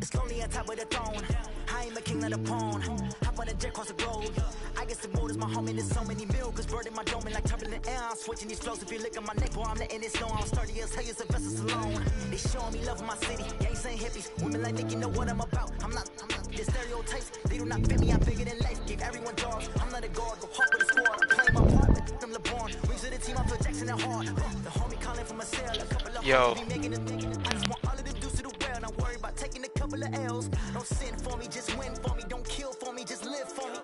It's lonely on top of the throne. I ain't a king of the pawn. Hop on a jet across the globe. I guess the mood is my homie. There's so many milk. Bird in my dome like turbulent air. I'm switching these flows. If you look at my neck, boy, I'm letting it snow. I'm sturdy as hell, it's a vessel alone. They showing me love in my city. Gangs ain't hippies. Women like Nicky know what I'm about. I'm not the stereotypes. They do not fit me. I'm bigger than life. Give everyone jobs. I'm not a guard. Go hard with the squad. I'm playing my part with them LeBron. Rings to the team. I feel Jackson at heart. The homie calling from a cell. A couple of Yo. be making it. I just want all of them dudes to the well. Not worry about taking a couple of L's. Don't sin for me. Just win for me. Don't kill for me. Just live for me.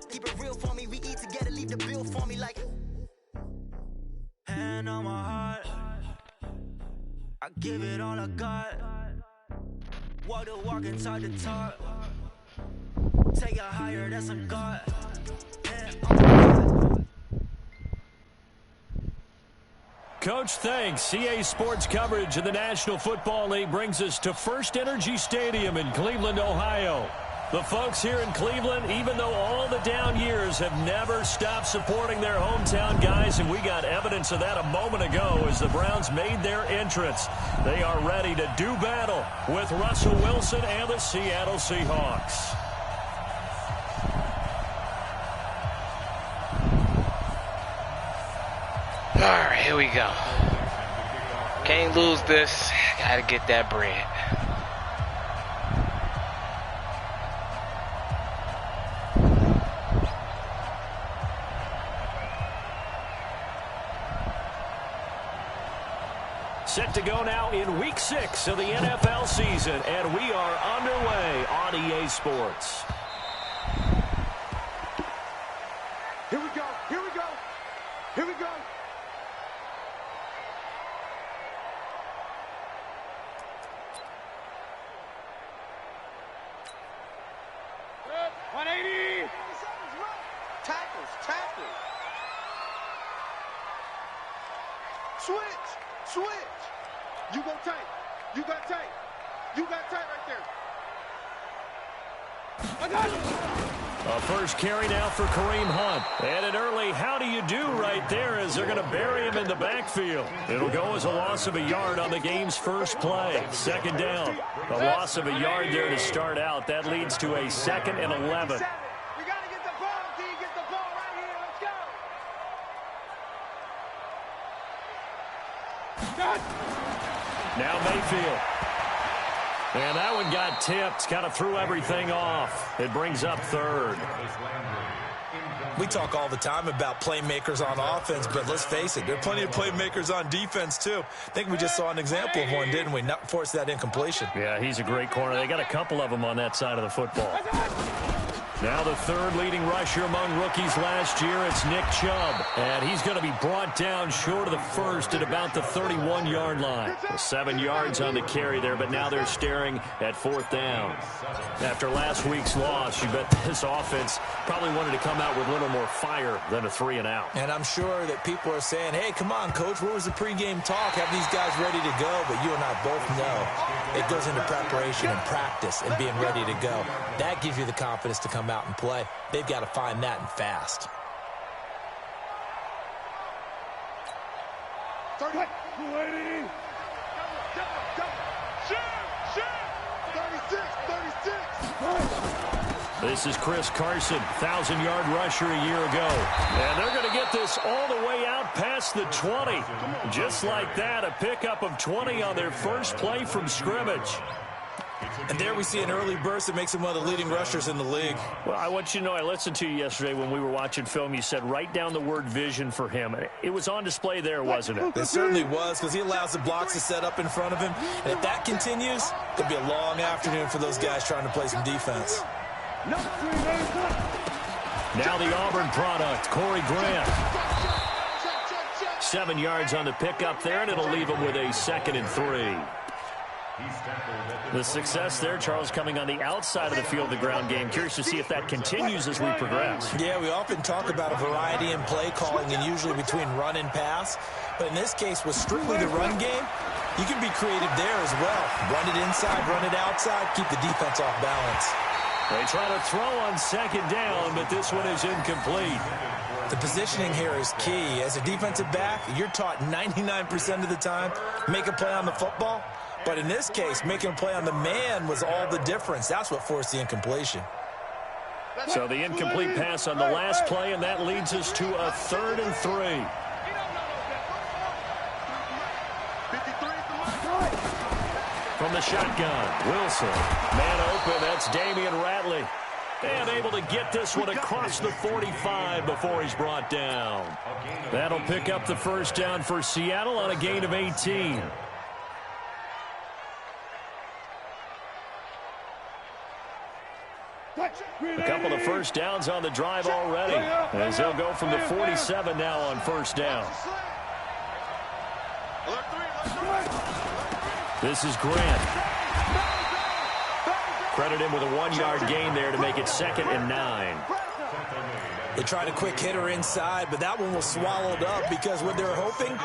Keep it real for me. We eat together. Leave the bill for me like. Hand on my heart. I give it all I got. Walk the walk inside the talk. Take it higher, that's a God. Coach, thanks. CA Sports coverage of the National Football League brings us to First Energy Stadium in Cleveland, Ohio. The folks here in Cleveland, even though all the down years, have never stopped supporting their hometown guys, and we got evidence of that a moment ago as the Browns made their entrance. They are ready to do battle with Russell Wilson and the Seattle Seahawks. All right, here we go. Can't lose this. Gotta get that bread. Set to go now in Week 6 of the NFL season, and we are underway on EA Sports. Here we go, here we go, here we go. Good, 180. Tackles. Switch. You go tight. You got tight right there. I got it. A first carry now for Kareem Hunt. And an early how do you do right there as they're going to bury him in the backfield. It'll go as a loss of a yard on the game's first play. Second down. A loss of a yard there to start out. That leads to a 2nd and 11. We got to get the ball, D. Get the ball right here. Let's go. Now Mayfield. And that one got tipped. Kind of threw everything off. It brings up 3rd. We talk all the time about playmakers on offense, but let's face it, there are plenty of playmakers on defense, too. I think we just saw an example of one, didn't we? Not force that incompletion. Yeah, he's a great corner. They got a couple of them on that side of the football. Now the 3rd leading rusher among rookies last year, it's Nick Chubb. And he's going to be brought down short of the 1st at about the 31-yard line. 7 yards on the carry there, but now they're staring at 4th down. After last week's loss, you bet this offense probably wanted to come out with a little more fire than a 3-and-out. And I'm sure that people are saying, hey, come on, Coach, where was the pregame talk? Have these guys ready to go? But you and I both know it goes into preparation and practice and being ready to go. That gives you the confidence to come out and play. They've got to find that and fast. 280. Shoot. 36. This is Chris Carson, 1,000-yard rusher a year ago. And they're going to get this all the way out past the 20. Just like that, a pickup of 20 on their first play from scrimmage. And there we see an early burst that makes him one of the leading rushers in the league. Well, I want you to know, I listened to you yesterday when we were watching film. You said write down the word vision for him. It was on display there, wasn't it? It certainly was, because he allows the blocks to set up in front of him. And if that continues, it'll be a long afternoon for those guys trying to play some defense. Now the Auburn product, Corey Grant. 7 yards on the pickup there, and it'll leave him with a 2nd and 3. The success there, Charles, coming on the outside of the field, the ground game. Curious to see if that continues as we progress. Yeah, we often talk about a variety in play calling and usually between run and pass. But in this case, with strictly the run game, you can be creative there as well. Run it inside, run it outside, keep the defense off balance. They try to throw on 2nd down, but this one is incomplete. The positioning here is key. As a defensive back, you're taught 99% of the time, make a play on the football, But in this case, making a play on the man was all the difference. That's what forced the incompletion. So the incomplete pass on the last play, and that leads us to a 3rd and 3. From the shotgun, Wilson. Man open, that's Damian Ratley. And able to get this one across the 45 before he's brought down. That'll pick up the first down for Seattle on a gain of 18. A couple of first downs on the drive already, as they'll go from the 47 now on first down. This is Grant. Credit him with a 1-yard gain there to make it 2nd and 9. They tried a quick hitter inside, but that one was swallowed up because what they're hoping,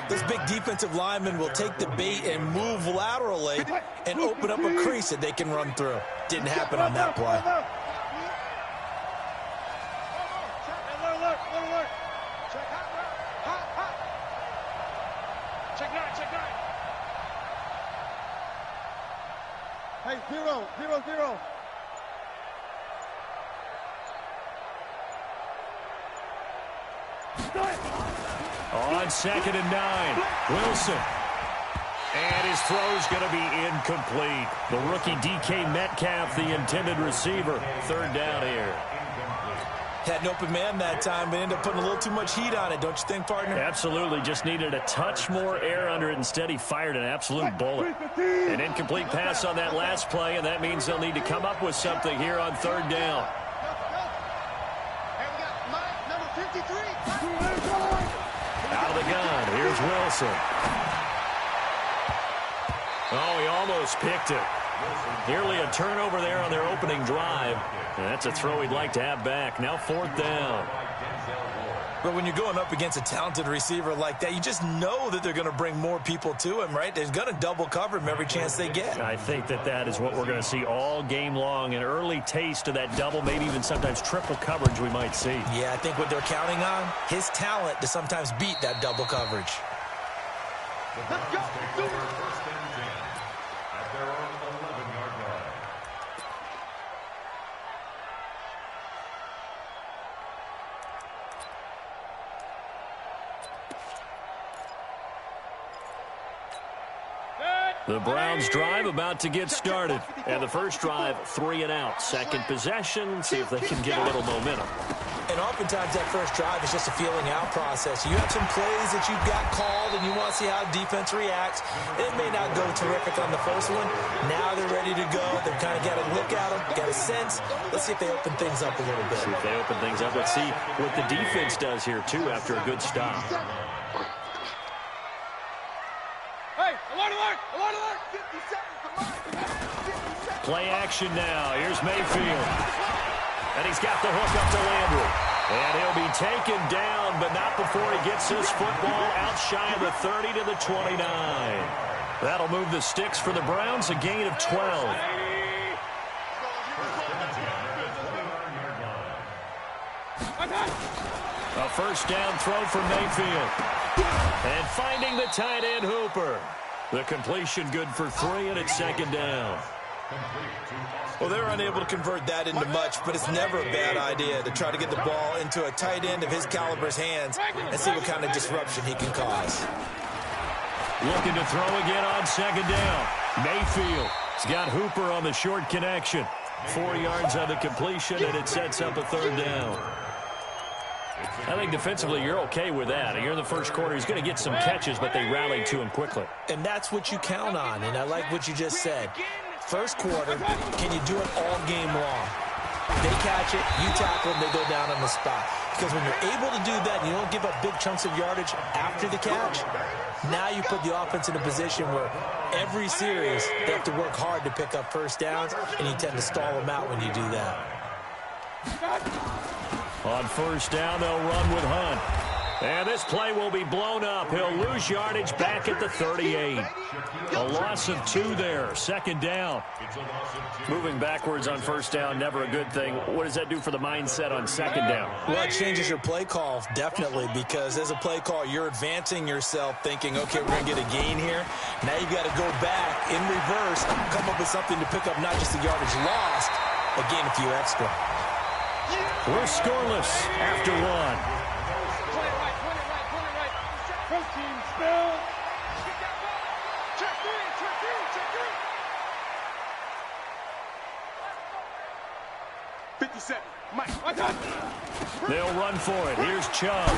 this big defensive lineman will take the bait and move laterally and open up a crease that they can run through. Didn't happen on that play. Hey, 0-0-0. On 2nd and 9, Wilson. And his throw's going to be incomplete. The rookie DK Metcalf, the intended receiver. 3rd down here. Had an open man that time, but ended up putting a little too much heat on it, don't you think, partner? Absolutely. Just needed a touch more air under it. Instead, he fired an absolute bullet. An incomplete pass on that last play, and that means they'll need to come up with something here on 3rd down. Out of the gun. Here's Wilson. Oh, he almost picked it. Nearly a turnover there on their opening drive. And that's a throw he'd like to have back. Now 4th down. But when you're going up against a talented receiver like that, you just know that they're going to bring more people to him, right? They're going to double cover him every chance they get. I think that is what we're going to see all game long. An early taste of that double, maybe even sometimes triple coverage we might see. Yeah, I think what they're counting on, his talent to sometimes beat that double coverage. Let's go. The Browns drive about to get started. And the first drive, 3 and out. Second possession, see if they can get a little momentum. And oftentimes that first drive is just a feeling out process. You have some plays that you've got called and you want to see how defense reacts. It may not go terrific on the first one. Now they're ready to go. They've kind of got to look at them, got a sense. Let's see if they open things up a little bit. See if they open things up. Let's see what the defense does here, too, after a good stop. Hey, alert, alert, alert, alert. 50 seconds. Play action now. Here's Mayfield. And he's got the hook up to Landry. And he'll be taken down, but not before he gets his football out shy of the 30 to the 29. That'll move the sticks for the Browns, a gain of 12. A first down throw for Mayfield. And finding the tight end Hooper. The completion good for 3, and it's 2nd down. Well, they're unable to convert that into much, but it's never a bad idea to try to get the ball into a tight end of his caliber's hands and see what kind of disruption he can cause. Looking to throw again on 2nd down. Mayfield has got Hooper on the short connection. 4 yards on the completion, and it sets up a 3rd down. I think defensively you're okay with that. Here in the first quarter, he's going to get some catches, but they rallied to him quickly. And that's what you count on, and I like what you just said. First quarter, can you do it all game long? They catch it, you tackle them, they go down on the spot. Because when you're able to do that and you don't give up big chunks of yardage after the catch, now you put the offense in a position where every series they have to work hard to pick up first downs, and you tend to stall them out when you do that. On first down, they'll run with Hunt. And this play will be blown up. He'll lose yardage back at the 38. A loss of 2 there. Second down. Moving backwards on first down, never a good thing. What does that do for the mindset on second down? Well, it changes your play call, definitely, because as a play call, you're advancing yourself thinking, okay, we're going to get a gain here. Now you've got to go back in reverse, come up with something to pick up not just the yardage lost, but gain a few extra. We're scoreless after 1. First team spell. Check 3. Check 57. Mike. They'll run for it. Here's Chubb.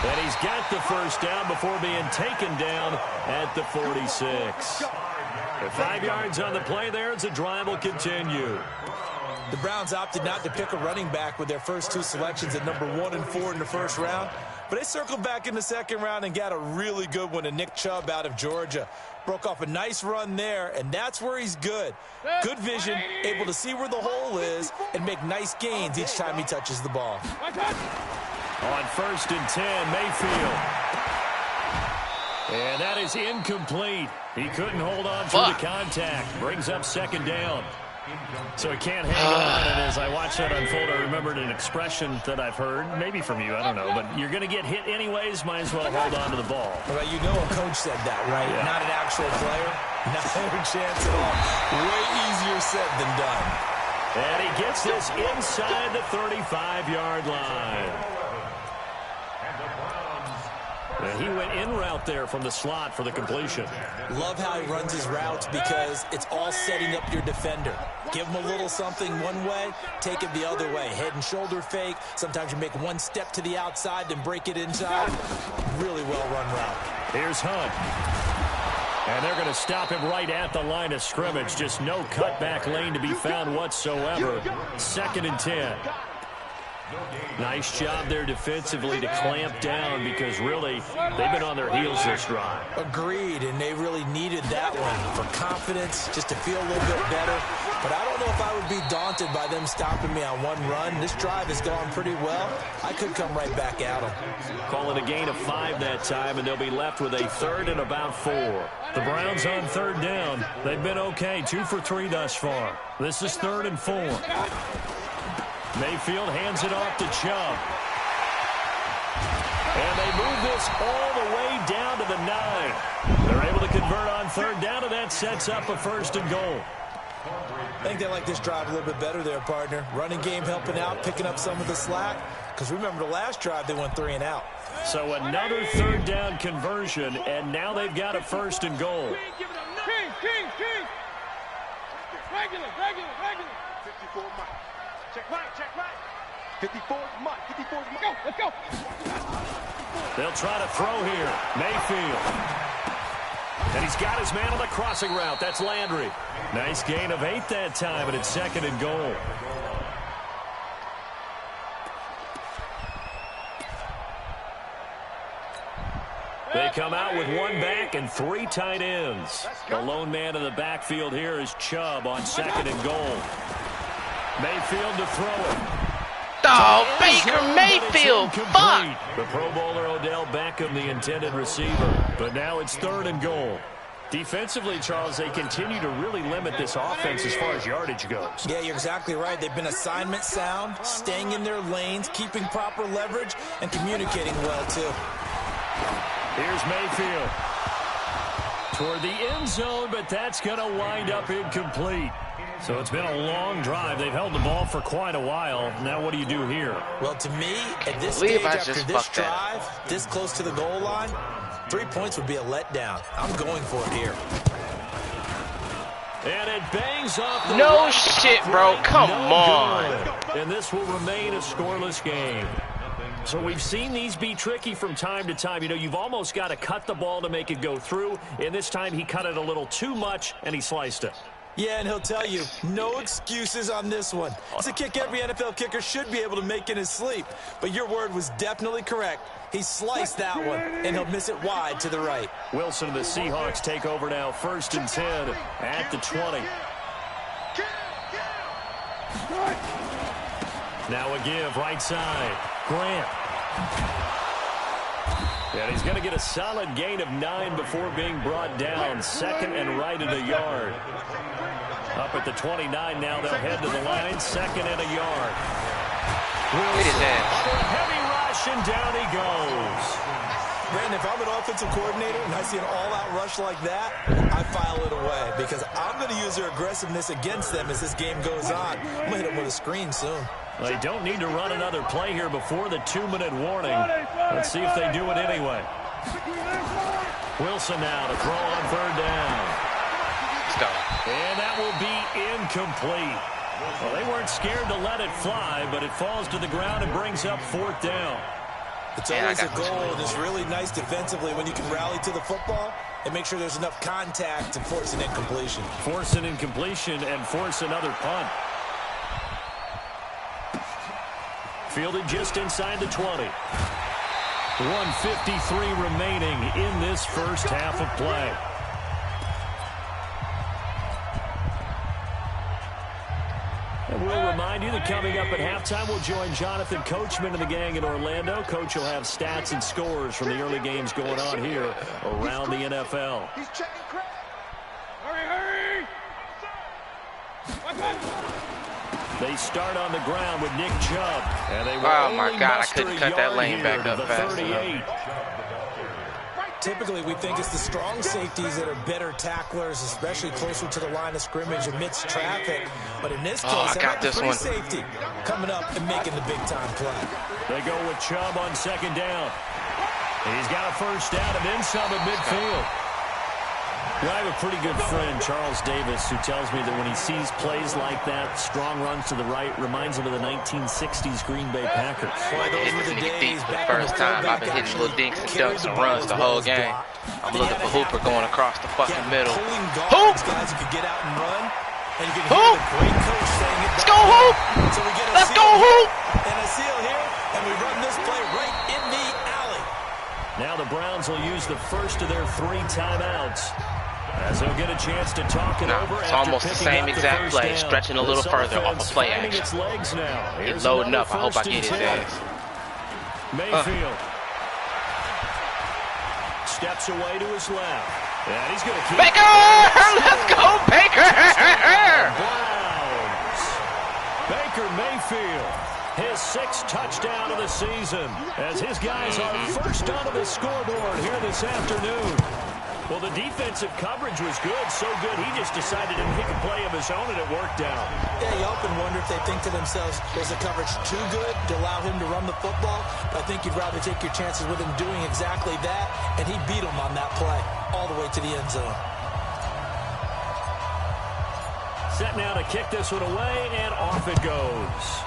And he's got the first down before being taken down at the 46. 5 yards on the play there as the drive will continue. The Browns opted not to pick a running back with their first 2 selections at number 1 and 4 in the first round. But they circled back in the second round and got a really good one to Nick Chubb out of Georgia. Broke off a nice run there, and that's where he's good. Good vision, able to see where the hole is, and make nice gains each time he touches the ball. On first and 10, Mayfield. And that is incomplete. He couldn't hold on through the contact. Brings up second down. So he can't hang on, and as I watched that unfold, I remembered an expression that I've heard, maybe from you, I don't know, but you're going to get hit anyways, might as well hold on to the ball. Well, you know a coach said that, right? Yeah. Not an actual player. Not a chance at all. Way easier said than done. And he gets this inside the 35-yard line. And he went in route there from the slot for the completion. Love how he runs his routes because it's all setting up your defender. Give him a little something one way, take it the other way. Head and shoulder fake. Sometimes you make one step to the outside, then break it inside. Really well-run route. Here's Hunt. And they're going to stop him right at the line of scrimmage. Just no cutback lane to be found whatsoever. Second and 10. Nice job there defensively to clamp down because really they've been on their heels this drive. Agreed, and they really needed that one for confidence, just to feel a little bit better. But I don't know if I would be daunted by them stopping me on one run. This drive has gone pretty well. I could come right back at them. Call it a gain of 5 that time, and they'll be left with a 3rd and about 4. The Browns on 3rd down. They've been okay, 2 for 3 thus far. This is 3rd and 4. Mayfield hands it off to Chubb. And they move this all the way down to the 9. They're able to convert on 3rd down, and that sets up a 1st and goal. I think they like this drive a little bit better there, partner. Running game helping out, picking up some of the slack. Because remember the last drive, they went 3 and out. So another 3rd down conversion, and now they've got a 1st and goal. King. Regular. 54 Mike. Check right. 54 Mike. Let's go. They'll try to throw here. Mayfield. And he's got his man on the crossing route. That's Landry. Nice gain of 8 that time, and it's 2nd and goal. They come out with 1 back and 3 tight ends. The lone man in the backfield here is Chubb on 2nd and goal. Mayfield to throw it. Oh, Baker Mayfield. Fuck. The Pro Bowler Odell Beckham, the intended receiver. But now it's 3rd and goal. Defensively, Charles, they continue to really limit this offense as far as yardage goes. Yeah, you're exactly right. They've been assignment sound, staying in their lanes, keeping proper leverage, and communicating well, too. Here's Mayfield. Toward the end zone, but that's going to wind up incomplete. So it's been a long drive. They've held the ball for quite a while. Now what do you do here? Well, to me, at this stage after this drive, this close to the goal line, 3 points would be a letdown. I'm going for it here. And it bangs off the no shit, bro. Come on. And this will remain a scoreless game. So we've seen these be tricky from time to time. You know, you've almost got to cut the ball to make it go through. And this time he cut it a little too much, and he sliced it. Yeah, and he'll tell you, no excuses on this one. It's a kick every NFL kicker should be able to make in his sleep. But your word was definitely correct. He sliced that one, and he'll miss it wide to the right. Wilson and the Seahawks take over now, 1st and 10 at the 20. Now a give, right side. Grant. And he's going to get a solid gain of 9 before being brought down. 2nd and right at a yard. Up at the 29 now, they'll head to the line. 2nd and a yard. Wilson, heavy rush, and down he goes. Brandon, if I'm an offensive coordinator and I see an all-out rush like that, I file it away because I'm going to use their aggressiveness against them as this game goes on. I'm going to hit them with a screen soon. Well, they don't need to run another play here before the 2-minute warning. Let's see if they do it anyway. Wilson now to throw on 3rd down. And that will be incomplete. Well, they weren't scared to let it fly, but it falls to the ground and brings up 4th down. It's always a goal, and it's really nice defensively when you can rally to the football and make sure there's enough contact to force an incompletion. Force an incompletion and force another punt. Fielded just inside the 20. 1:53 remaining in this first half of play. And we'll remind you that coming up at halftime, we'll join Jonathan Coachman and the gang in Orlando. Coach will have stats and scores from the early games going on here around the NFL. He's checking credit. Hurry, hurry. They start on the ground with Nick Chubb. And they will oh, my God, I couldn't cut that lane back up fast enough. Typically, we think it's the strong safeties that are better tacklers, especially closer to the line of scrimmage amidst traffic. But in this case, I got this one. Safety coming up and making the big-time play. They go with Chubb on 2nd down. He's got a 1st down and then some at midfield. Well, I have a pretty good friend, Charles Davis, who tells me that when he sees plays like that, strong runs to the right, reminds him of the 1960s Green Bay Packers. Boy, those were the days for the first time. I've been hitting little dinks and dunks and runs the whole game. I'm looking for Hooper going across the fucking middle. Hoop! Guys who could get out and run. And you can hear the great coach saying it. Let's go, Hoop! So we get a Let's go, Hoop! And a seal here, and we run this play right in the alley. Now the Browns will use the first of their 3 timeouts, as they'll get a chance to talk it over. It's almost the same exact play, stretching a little further off of play action. He's loading up. I hope I get his ass. Mayfield steps away to his left. And he's going to keep Baker! Let's go, Baker! Browns. Baker Mayfield, his 6th touchdown of the season, as his guys are first onto the scoreboard here this afternoon. Well, the defensive coverage was good, so good he just decided to make a play of his own, and it worked out. Yeah, you often wonder if they think to themselves, was the coverage too good to allow him to run the football? But I think you'd rather take your chances with him doing exactly that, and he beat him on that play all the way to the end zone. Set now to kick this one away, and off it goes.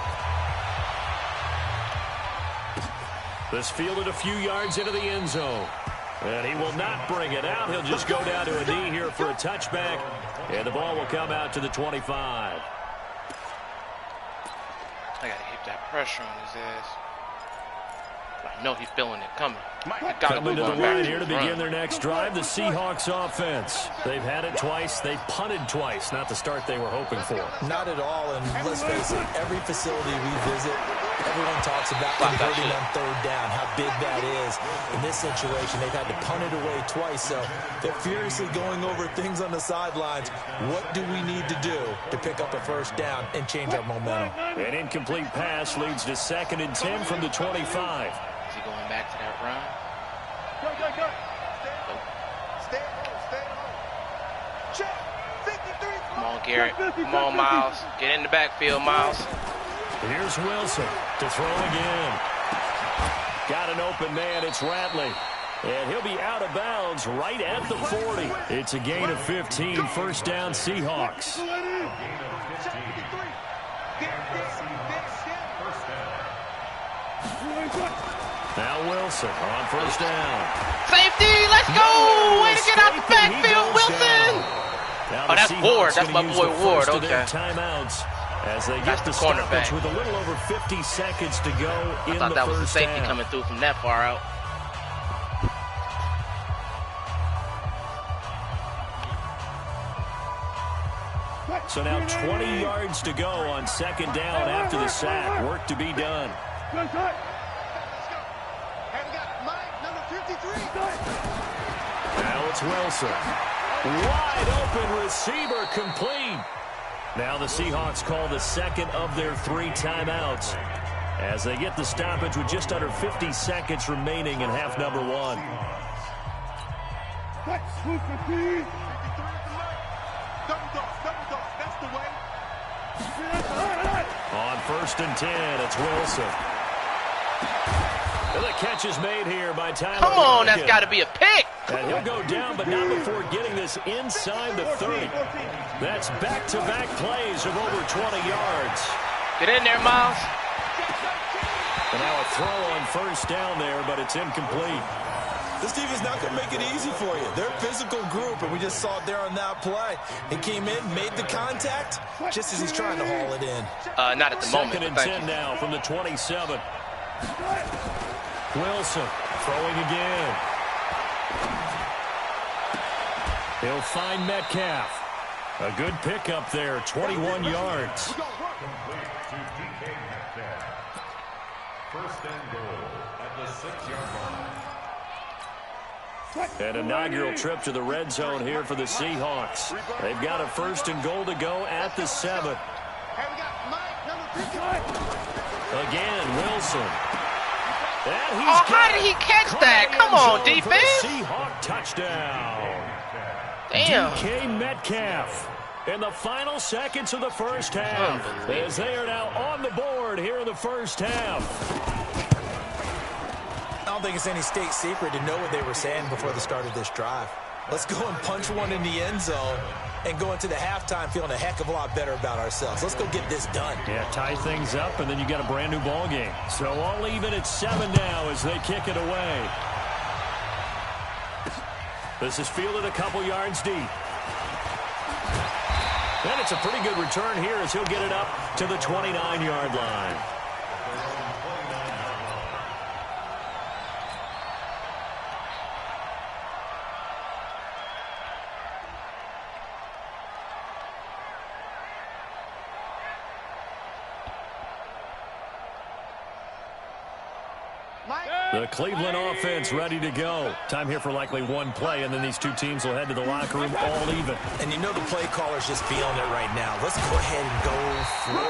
This fielded a few yards into the end zone. And he will not bring it out. He'll just go down to a knee here for a touchback. And the ball will come out to the 25. I got to keep that pressure on his ass. I know he's feeling it coming. Coming to the line here to begin their next drive, the Seahawks offense. They've had it twice. They've punted twice. Not the start they were hoping for. Not at all. And let's face it, every facility we visit, everyone talks about converting on 3rd down, how big that is. In this situation, they've had to punt it away twice. So they're furiously going over things on the sidelines. What do we need to do to pick up a 1st down and change our momentum? An incomplete pass leads to 2nd and 10 from the 25. Is he going back to that run? Go. Stay home. Check. 53. Come on, Garrett. Come on, Miles. Get in the backfield, Miles. Here's Wilson to throw again. Got an open man. It's Ratley. And he'll be out of bounds right at the 40. It's a gain of 15. 1st down, Seahawks. Now Wilson on 1st down. Safety, let's go! Way to get out the backfield, Wilson! Oh, that's Ward. That's my boy Ward. Okay. Timeouts as they get the stoppage with a little over 50 seconds to go in the first down. I thought that was the safety coming through from that far out. So now 20 yards to go on 2nd down after the sack. Work to be done. Now it's Wilson. Wide open receiver, complete. Now the Seahawks call the second of their 3 timeouts as they get the stoppage with just under 50 seconds remaining in half number 1. On 1st and 10, it's Wilson. And the catch is made here by Tyler. Come on, that's got to be a pick. And he'll go down, but not before getting this inside the 30. That's back-to-back plays of over 20 yards. Get in there, Miles. And now a throw on 1st down there, but it's incomplete. This team is not going to make it easy for you. They're a physical group, and we just saw it there on that play. He came in, made the contact, just as he's trying to haul it in. Not at the moment. 2nd and 10 now from the 27. Wilson throwing again. He'll find Metcalf. A good pickup there, 21 yards. 1st and goal at the 6-yard line. An inaugural trip to the red zone here for the Seahawks. They've got a 1st and goal to go at the 7. Again, Wilson. Oh, how did he catch that? Come on, defense. Seahawk touchdown. Damn. DK Metcalf in the final seconds of the 1st half as they are now on the board here in the 1st half. I don't think it's any state secret to know what they were saying before the start of this drive. Let's go and punch one in the end zone and go into the halftime feeling a heck of a lot better about ourselves. Let's go get this done. Yeah, tie things up, and then you got a brand new ball game. So all even at 7 now as they kick it away. This is fielded a couple yards deep. And it's a pretty good return here as he'll get it up to the 29-yard line. The Cleveland offense ready to go. Time here for likely one play, and then these two teams will head to the locker room all even. And you know the play caller's just feeling it right now. Let's go ahead and go for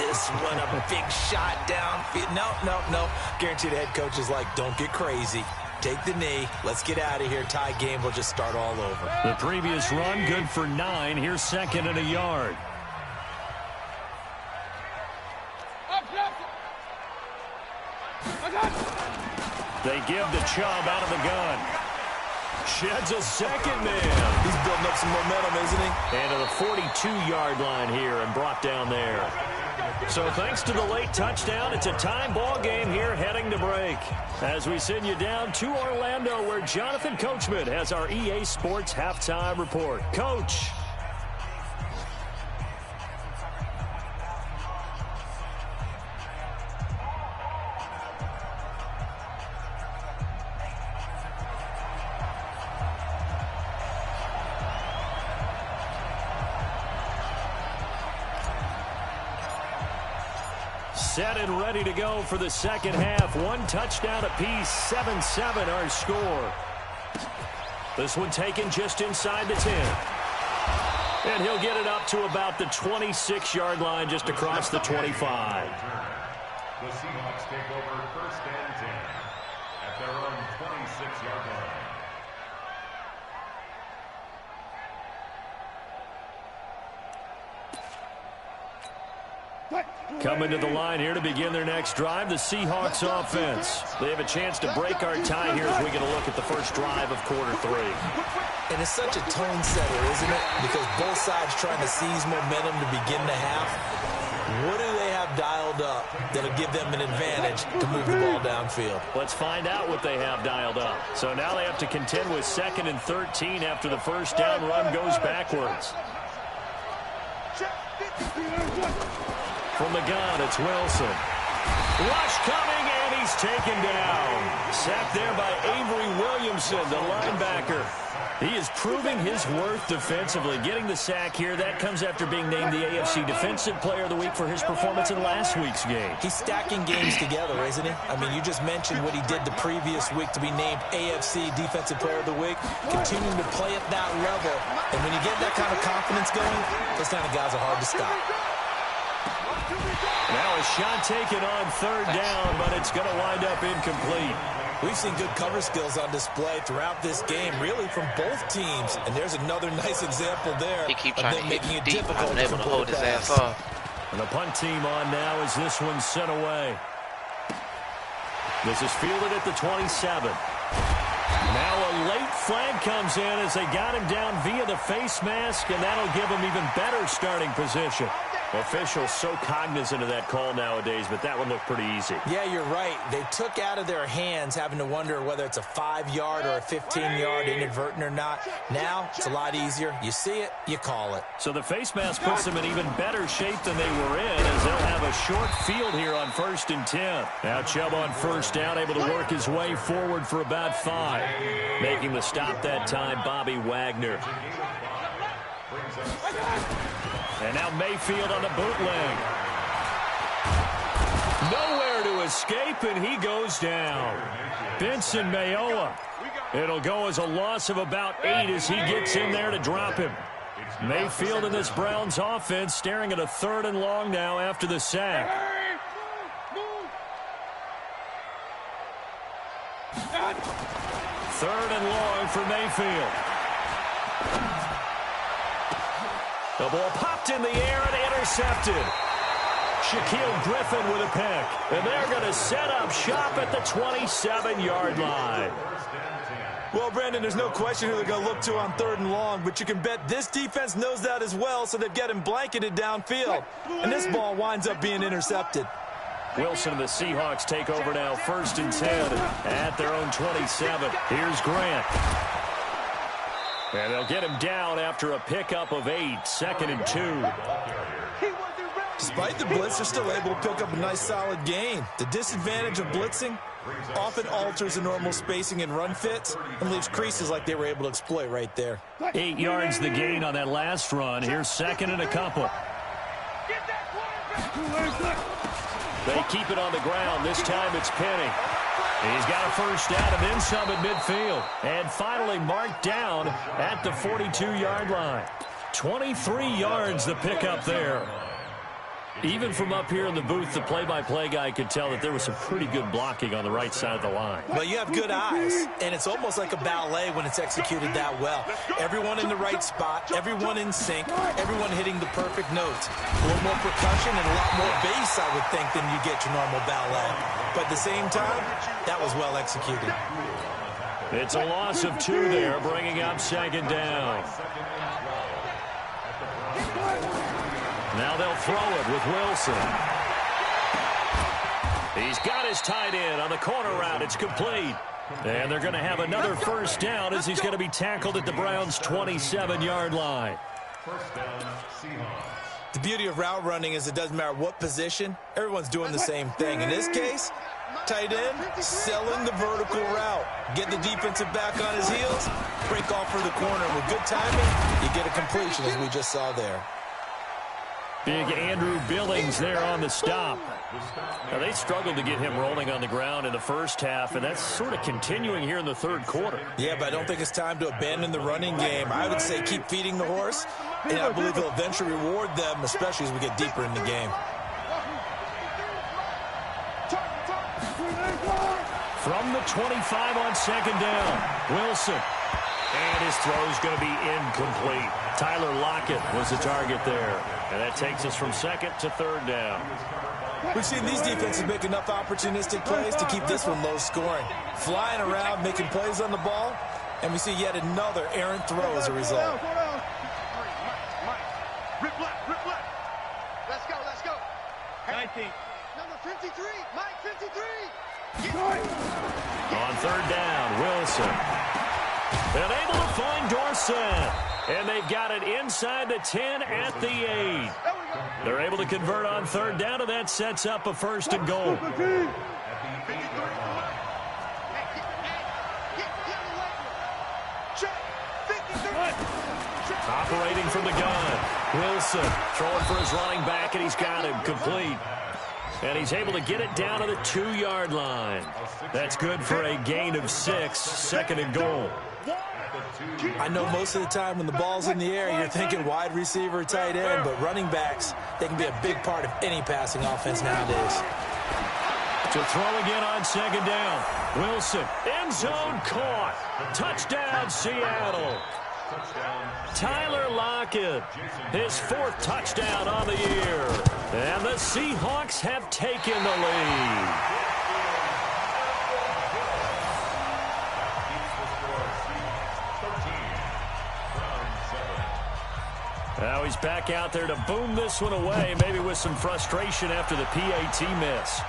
this one. A big shot downfield. No. Guarantee the head coach is like, don't get crazy. Take the knee. Let's get out of here. Tie game will just start all over. The previous run, good for 9. Here's 2nd and a yard. They give to Chubb out of the gun. Sheds a second man. He's building up some momentum, isn't he? And to the 42-yard line here and brought down there. So thanks to the late touchdown, it's a time ball game here heading to break. As we send you down to Orlando where Jonathan Coachman has our EA Sports halftime report. Coach. Set and ready to go for the second half. 1 touchdown apiece, 7-7 our score. This one taken just inside the 10. And he'll get it up to about the 26-yard line just across the 25. The Seahawks take over 1st and 10 at their own 26-yard line. Coming to the line here to begin their next drive, the Seahawks offense. They have a chance to break our tie here as we get a look at the first drive of quarter 3. And it's such a tone setter, isn't it? Because both sides trying to seize momentum to begin the half. What do they have dialed up that'll give them an advantage to move the ball downfield? Let's find out what they have dialed up. So now they have to contend with 2nd and 13 after the first down run goes backwards. From the gun, it's Wilson. Rush coming, and he's taken down. Sacked there by Avery Williamson, the linebacker. He is proving his worth defensively. Getting the sack here, that comes after being named the AFC Defensive Player of the Week for his performance in last week's game. He's stacking games together, isn't he? I mean, you just mentioned what he did the previous week to be named AFC Defensive Player of the Week. Continuing to play at that level. And when you get that kind of confidence going, those kind of guys are hard to stop. Now a shot taken on third down, but it's going to wind up incomplete. We've seen good cover skills on display throughout this game, really from both teams. And there's another nice example there He keep of trying them to hit making it deep. difficult I'm able to hold his ass pass. off. And the punt team on now as this one's sent away. This is fielded at the 27. Now a late flag comes in as they got him down via the face mask, and that'll give him even better starting position. Officials so cognizant of that call nowadays, but that one looked pretty easy. Yeah, you're right. They took out of their hands having to wonder whether it's a 5-yard or a 15-yard inadvertent or not. Now, it's a lot easier. You see it, you call it. So the face mask puts them in even better shape than they were in, as they'll have a short field here on 1st and 10. Now Chubb on first down, able to work his way forward for about 5. Making the stop that time, Bobby Wagner. And now Mayfield on the bootleg. Nowhere to escape, and he goes down. Benson Mayowa. It'll go as a loss of about 8 as he gets in there to drop him. Mayfield in this Browns offense staring at a 3rd and long now after the sack. Third and long for Mayfield. The ball popped in the air and intercepted. Shaquille Griffin with a pick. And they're going to set up shop at the 27-yard line. Well, Brandon, there's no question who they're going to look to on 3rd and long, but you can bet this defense knows that as well, so they've got him blanketed downfield. And this ball winds up being intercepted. Wilson and the Seahawks take over now, 1st and 10 at their own 27. Here's Grant. And they'll get him down after a pickup of 8, 2nd and 2. Despite the blitz, they're still able to pick up a nice, solid gain. The disadvantage of blitzing often alters the normal spacing and run fits and leaves creases like they were able to exploit right there. 8 yards the gain on that last run. Here's 2nd and a couple. They keep it on the ground. This time it's Penny. He's got a first down and then some at midfield. And finally marked down at the 42-yard line. 23 yards the pickup there. Even from up here in the booth, the play-by-play guy could tell that there was some pretty good blocking on the right side of the line. Well, you have good eyes, and it's almost like a ballet when it's executed that well. Everyone in the right spot, everyone in sync, everyone hitting the perfect notes. A little more percussion and a lot more bass, I would think, than you get your normal ballet. But at the same time, that was well executed. It's a loss of 2 there, bringing up 2nd down. Now they'll throw it with Wilson. He's got his tight end on the corner route. It's complete. And they're going to have another first down as he's going to be tackled at the Browns' 27-yard line. The beauty of route running is it doesn't matter what position. Everyone's doing the same thing. In this case, tight end, selling the vertical route. Get the defensive back on his heels, break off for the corner. With good timing, you get a completion as we just saw there. Big Andrew Billings there on the stop. Now, they struggled to get him rolling on the ground in the first half, and that's sort of continuing here in the 3rd quarter. Yeah, but I don't think it's time to abandon the running game. I would say keep feeding the horse, and I believe he'll eventually reward them, especially as we get deeper in the game. From the 25 on 2nd down, Wilson. And his throw is going to be incomplete. Tyler Lockett was the target there. And that takes us from 2nd to 3rd down. We've seen these defenses make enough opportunistic plays to keep this one low scoring. Flying around, making plays on the ball, and we see yet another errant throw as a result. Rip left, rip left. Let's go, let's go. 19. Number 53, Mike 53. On 3rd down, Wilson. And able to find Dorsett. And they've got it inside the 10 at the 8. They're able to convert on third down, and that sets up a 1st and goal. Operating from the gun. Wilson throwing for his running back, and he's got him complete. And he's able to get it down to the 2-yard line. That's good for a gain of 6, 2nd and goal. I know most of the time when the ball's in the air, you're thinking wide receiver, tight end, but running backs, they can be a big part of any passing offense nowadays. To throw again on 2nd down. Wilson, end zone caught. Touchdown, Seattle. Tyler Lockett, his 4th touchdown on the year. And the Seahawks have taken the lead. Now he's back out there to boom this one away, maybe with some frustration after the PAT miss.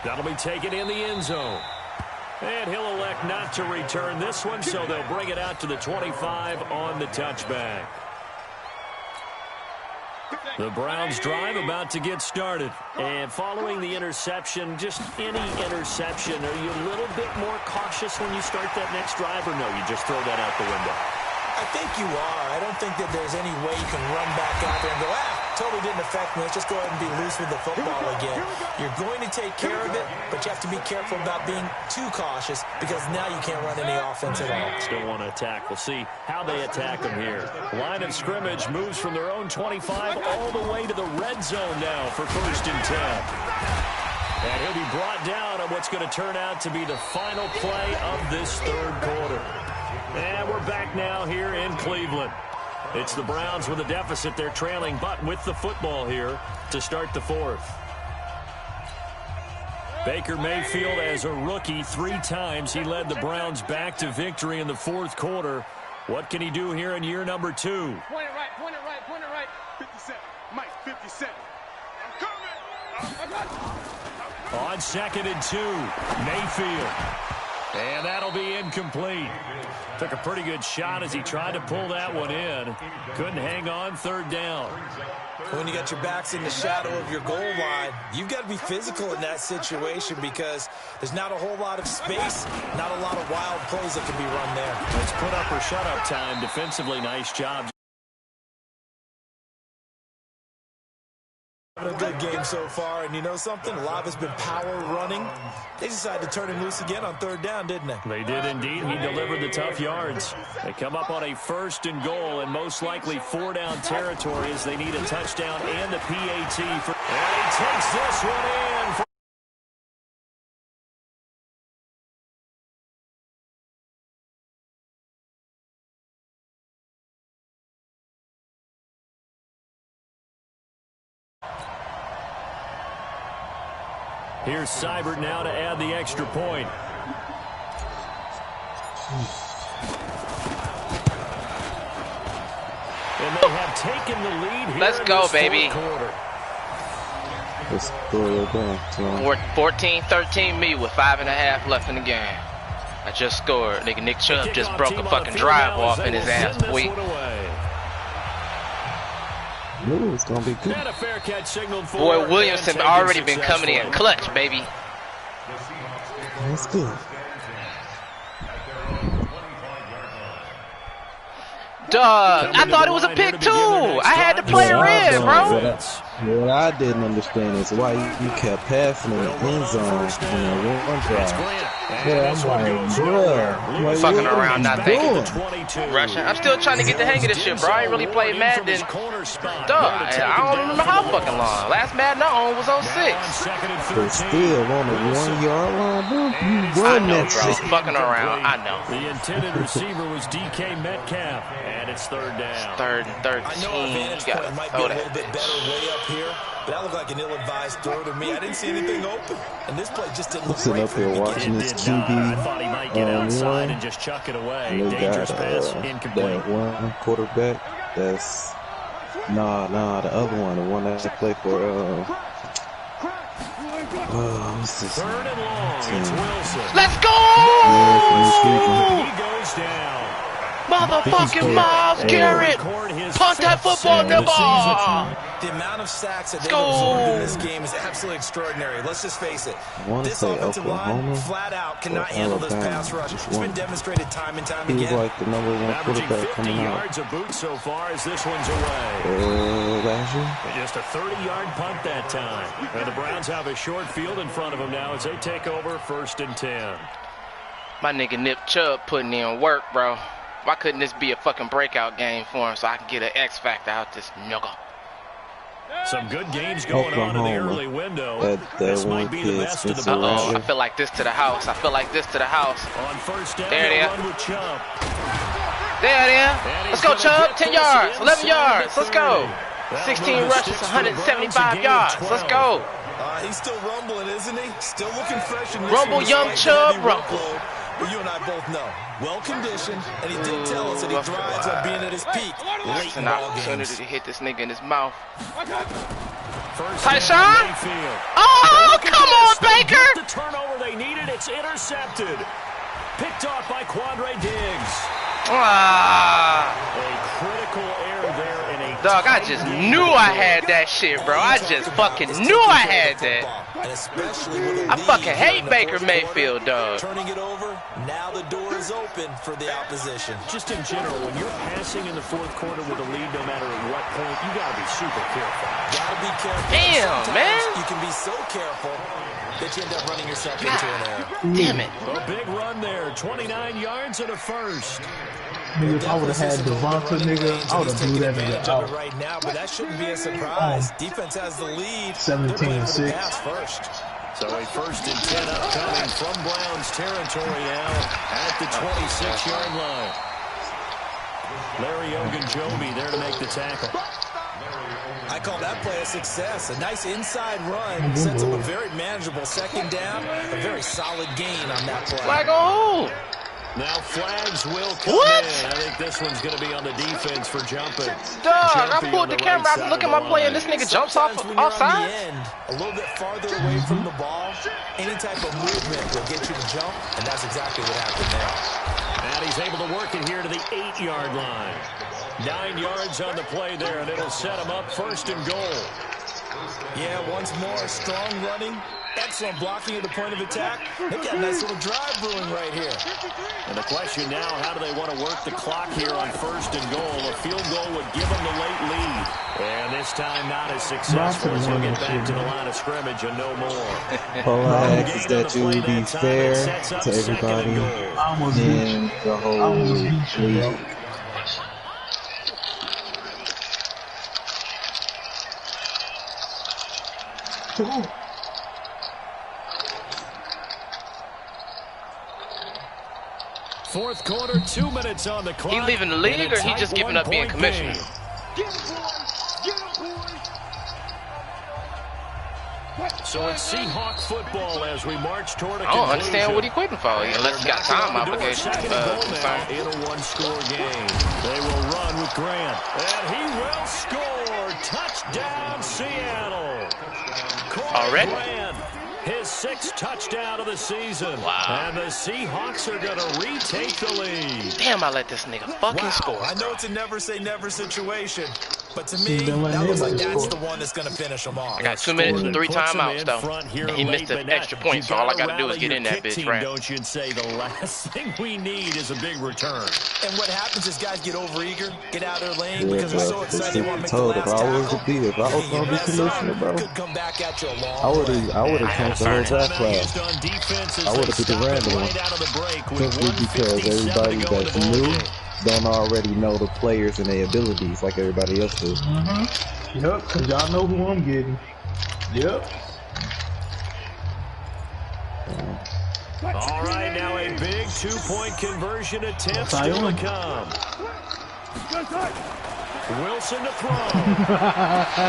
That'll be taken in the end zone. And he'll elect not to return this one, so they'll bring it out to the 25 on the touchback. The Browns drive about to get started. And following the interception, just any interception, are you a little bit more cautious when you start that next drive, or no, you just throw that out the window? I think you are. I don't think that there's any way you can run back out there and go, totally didn't affect me. Let's just go ahead and be loose with the football again. You're going to take care of it, but you have to be careful about being too cautious because now you can't run any offense at all. Still want to attack. We'll see how they attack them here. Line of scrimmage moves from their own 25 all the way to the red zone now for 1st and 10. And he'll be brought down on what's going to turn out to be the final play of this 3rd quarter. And we're back now here in Cleveland. It's the Browns with a deficit. They're trailing, but with the football here to start the 4th. Baker Mayfield, as a rookie, 3 times he led the Browns back to victory in the 4th quarter. What can he do here in year number 2? Point it right, point it right, point it right. 57, Mike, 57. I'm coming. On 2nd and 2, Mayfield. And that'll be incomplete. Took a pretty good shot as he tried to pull that one in. Couldn't hang on 3rd down. When you got your backs in the shadow of your goal line, you've got to be physical in that situation because there's not a whole lot of space, not a lot of wild plays that can be run there. It's put up or shut up time. Defensively, nice job. Having a good game so far, and you know something? A lot of it's been power running. They decided to turn him loose again on 3rd down, didn't they? They did indeed. He delivered the tough yards. They come up on a 1st and goal, and most likely 4-down territory as they need a touchdown and a PAT. And he takes this one in. Here's Seibert now to add the extra point. And they have taken the lead here. Let's go, baby. Let's go again. 14-13 me with 5.5 left in the game. I just scored. Nigga, Nick Chubb just broke a fucking drive off in his ass, boy. Ooh, it's gonna be good. Boy, Williamson already been coming in clutch, baby. That's good. Dog, I thought it was a pick too. I had to play her in, bro. What I didn't understand is why you kept passing in the end zone on that one drive. Yeah, I'm like, bro, fucking around, not thinking. Rushing. I'm still trying to get the hang of this shit, bro. I ain't really played Madden. Dog, I don't remember how fucking long. Last Madden I owned was 06. But still on the 1-yard line, bro. You I run know, that bro. shit. Fucking around. I know. The intended receiver was DK Metcalf, and it's 3rd down. 3rd and 13. I know a vantage point might be a little bit better way up here, but that looked like an ill-advised throw to me. I didn't see anything open, and this play just didn't look Sitting great up for here him. watching this I QB. thought he might get outside and just chuck it away. And they Dangerous got pass, incomplete. that one quarterback. That's the other one, the one that played for what's this? 3rd and long. It's Wilson. Let's go! He goes down. Motherfucking Miles Garrett! Punt that football, nigga! The amount of sacks that they've absorbed in this game is absolutely extraordinary. Let's just face it. This offensive line flat out cannot handle this pass rush. It's been demonstrated time and time again. He's like the #1 quarterback coming out. Yards of boot so far as this one's away. Just a 30-yard punt that time. And the Browns have a short field in front of them now as they take over 1st and 10. My nigga Nip Chubb putting in work, bro. Why couldn't this be a fucking breakout game for him so I can get an X factor out this nigga? Some good games going on in the early window. This might be the best of the bunch. I feel like this to the house. I feel like this to the house. On first down, there it is. There it is. Let's go, Chubb. 10 yards, 11 yards. Let's go. 16 rushes, 175 yards. Let's go. He's still rumbling, isn't he? Still looking fresh. Rumble, young Chubb, rumble. But you and I both know, well-conditioned, and he did tell us that he thrives on being at his peak. Late in ball games. To hit this nigga in his mouth. Tyshawn? Oh, come on, Baker! The turnover they needed, it's intercepted. Picked off by Quandre Diggs. A critical error there in a dog, I just knew I had that shit, bro. I just fucking knew I had that. I fucking hate Baker Mayfield, dog. Turning it over, now the door is open for the opposition. Just in general, when you're passing in the 4th quarter with a lead, no matter at what point, you gotta be super careful. Gotta be careful. Damn, man. You can be so careful that you end up running yourself into an error. Damn it. A big run there, 29 yards and a first. Nigga, if I would have had Devonta, nigga, I would have blew that nigga out. Right now, but that shouldn't be a surprise. Defense has the lead. 17-6. So a 1st and 10 upcoming from Browns territory now at the 26-yard line. Larry Ogunjobi there to make the tackle. I call that play a success. A nice inside run sets up a very manageable 2nd down. A very solid gain on that play. Flag on. Now flags will come in. I think this one's going to be on the defense for jumping. Dog, I pulled the camera out and look at my play and this nigga jumps offside. A little bit farther away from the ball, any type of movement will get you to jump, and that's exactly what happened there. And he's able to work it here to the 8-yard line. 9 yards on the play there, and it'll set him up 1st and goal. Yeah, once more, strong running. Excellent blocking at the point of attack. They've got a nice little drive brewing right here. And the question now, how do they want to work the clock here on 1st and goal? A field goal would give them the late lead. And this time not as successful as he'll get back to the line of scrimmage and no more. All I ask is that you will be fair to everybody in the whole league. Come on. Fourth quarter, 2 minutes on the clock. He leaving the league or he just giving up being commissioner? So it's Seahawk football as we march toward a conclusion. I don't understand what he quitting for, unless he got time obligation. In a one-score game. They will run with Grant. And he will score. Touchdown, Seattle. Already? Grant, his 6th touchdown of the season. Wow. And the Seahawks are going to retake the lead. Damn, I let this nigga fucking score. I know it's a never-say-never situation, but to me, that looks like that's the one that's going to finish them off. I got 2 minutes and 3 timeouts, though. And he missed an extra point, so all I got to do is get in that bitch, right? Don't you say the last thing we need is a big return. And what happens is guys get overeager, get out of their lane because they're so excited they want to make the last tackle. If I was going to be commissioner, bro, I would have canceled the whole draft class. I would have put the random one. Simply because everybody that's new don't already know the players and their abilities like everybody else do. Yep, because y'all know who I'm getting. Yep. All right, now a big 2-point conversion attempt still to come. Wilson to throw.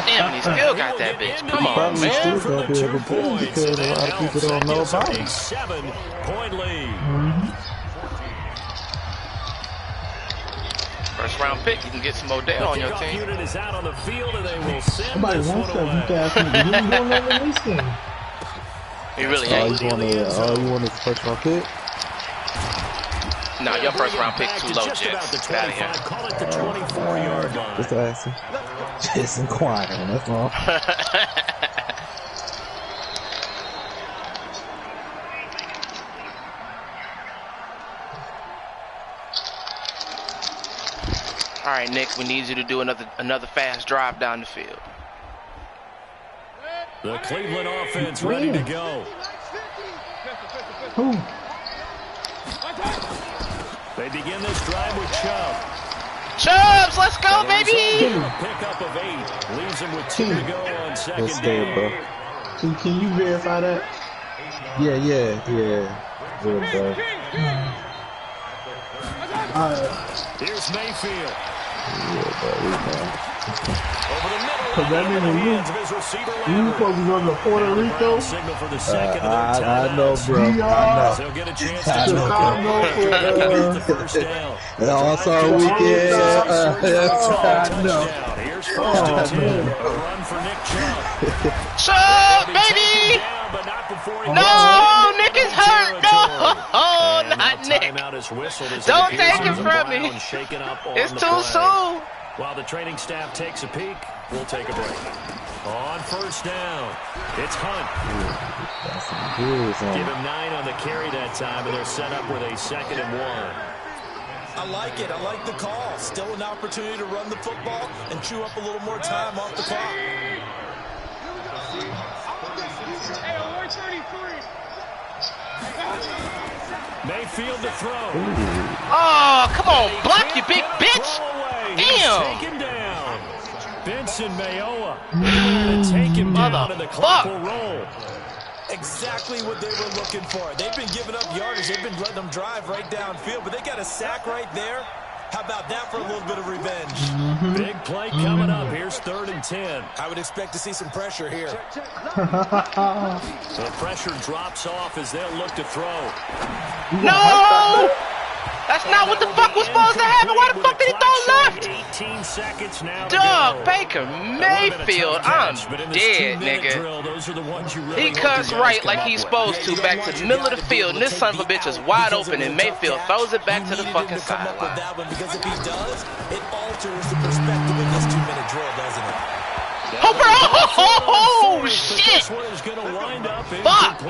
Damn, he still got that bitch. Come on, man. Still gonna be able to do because a lot of people don't know about him. A 7-point lead. First round pick, you can get some Odell on your team. Unit is out on the field and they will send somebody this wants one away. He really ain't. You want his first round pick? No, your first round pick too low, Jets. Get out of here. Call it the 24-yard line. Just asking. Just inquiring, that's all. All right, Nick, we need you to do another fast drive down the field. The Cleveland offense ready to go. They begin this drive with Chubb. Chubbs, let's go, baby! Pickup of 8 leaves him with 2 to go on second down. Bro. Can you verify that? Yeah. Good, bro. Here's Mayfield. Yeah, bro. Over the middle. Because that nigga you supposed to go to Puerto Rico? Signal for the second I know, bro. I know. They'll get a chance I to know. the first down. And All-Star Weekend. I know. Here's first and 10. A run for Nick Chubb. Chubb, baby! No, Nick is hurt. No, not Nick. Don't take it from me. It's too soon. While the training staff takes a peek, we'll take a break. On first down, it's Hunt. Give him 9 on the carry that time, and they're set up with a 2nd and 1. I like it. I like the call. Still an opportunity to run the football and chew up a little more time off the clock. Mayfield to throw. Oh, come on, block, you big bitch. Damn. Taken down. Benson Mayoa. To take him down, and the clock will roll. Exactly what they were looking for. They've been giving up yardage. They've been letting them drive right downfield, but they got a sack right there. How about that for a little bit of revenge? Big play coming up. Here's 3rd and 10. I would expect to see some pressure here. The pressure drops off as they'll look to throw. No! That's not what the fuck was supposed to happen. Why the fuck did he throw left? 18 seconds now. Dog, Baker Mayfield, I'm dead, nigga. He cuts right like he's supposed to back to the middle of the field, and this son of a bitch is wide open, and Mayfield throws it back to the fucking sideline. Because if he does, it alters the perspective of this 2-minute drill, doesn't it? Oh, shit! Fuck!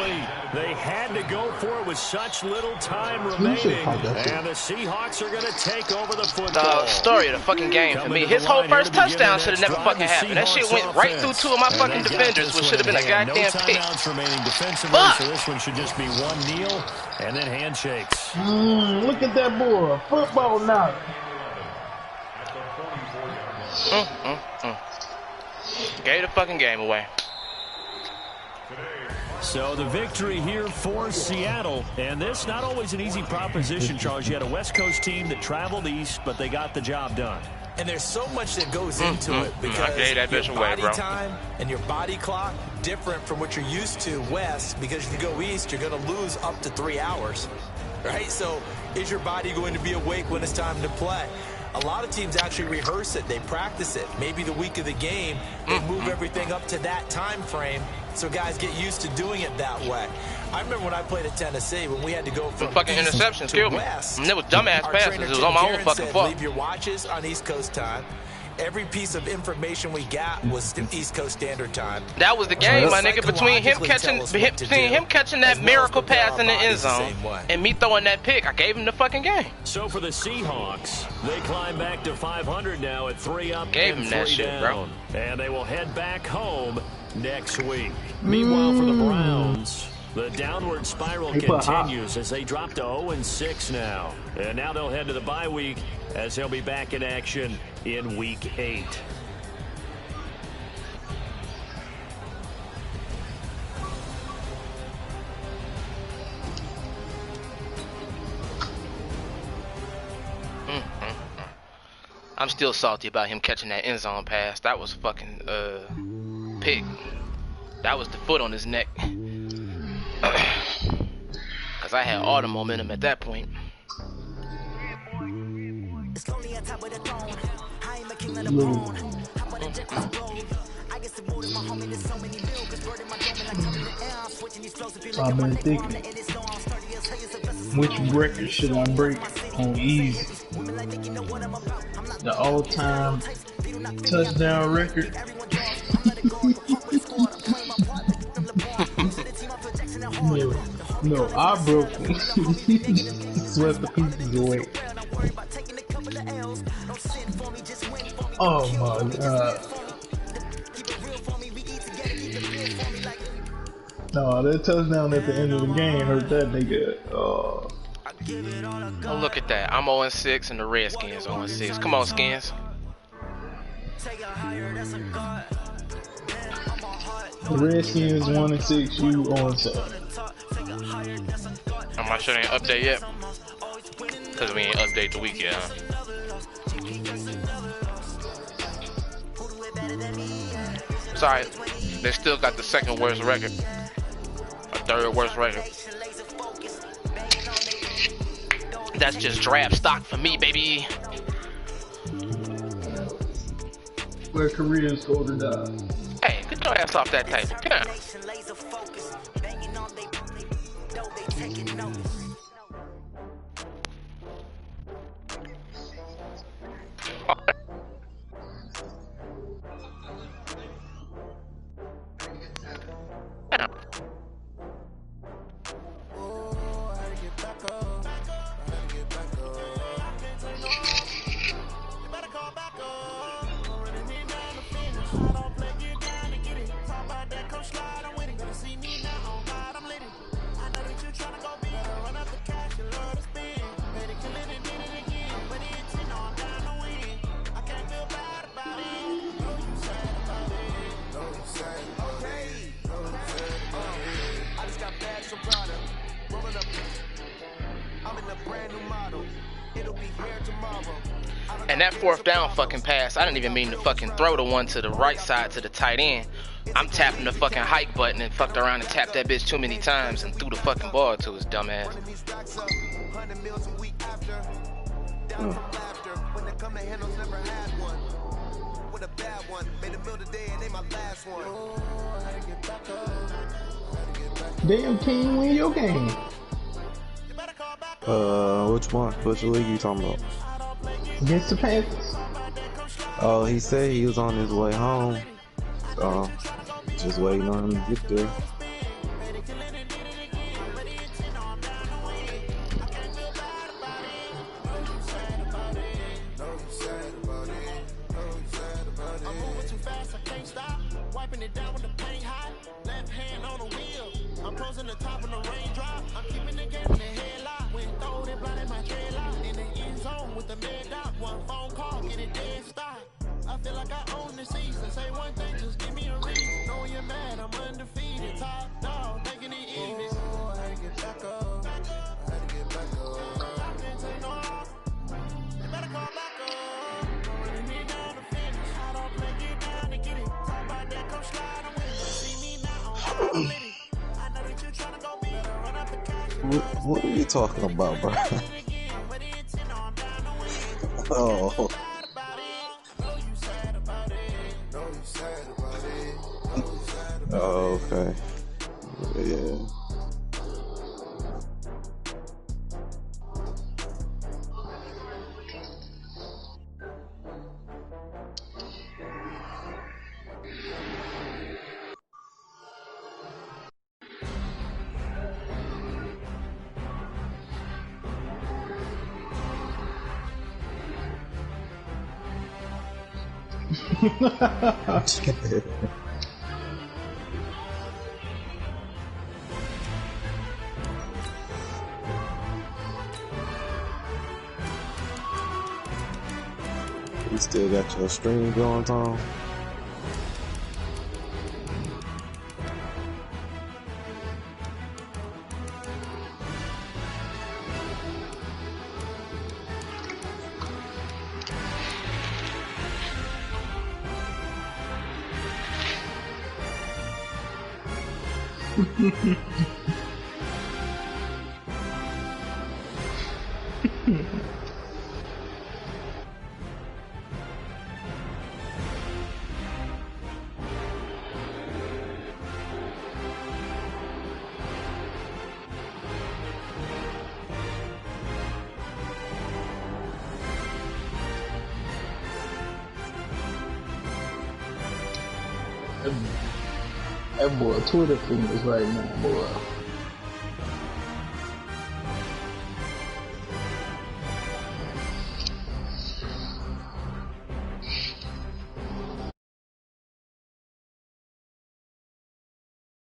They had to go for it with such little time remaining, and the Seahawks are going to take over the football. Story of the fucking game for me. His whole first touchdown should have never fucking happened. That shit went right through 2 of my fucking defenders, which should have been a goddamn pick. Fuck! So this one should just be one kneel and then handshakes. Look at that boy, football now. Gave the fucking game away. So the victory here for Seattle, and this not always an easy proposition, Charles. You had a West Coast team that traveled east, but they got the job done. And there's so much that goes into it because your body time and your body clock different from what you're used to west, because if you go east, you're going to lose up to 3 hours, right? So is your body going to be awake when it's time to play? A lot of teams actually rehearse it. They practice it. Maybe the week of the game, they move everything up to that time frame so guys get used to doing it that way. I remember when I played at Tennessee, when we had to go from fucking east interceptions to west. And it was dumbass passes. It was on my own fucking fault. Leave your watches on East Coast time. Every piece of information we got was East Coast Standard Time. That was the game, my nigga, between him catching that miracle pass in the end zone and me throwing that pick. I gave him the fucking game. So for the Seahawks, they climb back to 500 now at 3 up gave and him that 3 shit, down. Bro. And they will head back home next week. Meanwhile, for the Browns, the downward spiral continues as they drop to 0-6 now. And now they'll head to the bye week as they'll be back in action in Week 8. I'm still salty about him catching that end zone pass. That was fucking pick. That was the foot on his neck. Cause I had all the momentum at that point. I've been thinking. Which record should I break on easy? The all-time touchdown record. No, I broke him. Swept the pieces away. Oh my god. No, that touchdown at the end of the game hurt that nigga. Oh, look at that. I'm 0-6 and the Redskins 0-6. Come on, Skins. The Redskins 1-6, you 0-7. I'm not sure they ain't update yet. Because we ain't update the week yet. Sorry, they still got the second worst record. Or third worst record. That's just draft stock for me, baby. Where careers go to die. Hey, get your ass off that table. Get down. And that fourth down fucking pass, I didn't even mean to fucking throw the one to the right side to the tight end. I'm tapping the fucking hike button and fucked around and tapped that bitch too many times and threw the fucking ball to his dumb ass. Damn, King, win your game. Which one? Which league you talking about? Against the Panthers. Oh, he said he was on his way home. Just waiting on him to get there. What are you talking about, bro? Oh. Oh, okay. Yeah. You still got your stream going, Tom? That boy Twitter fingers right now, boy.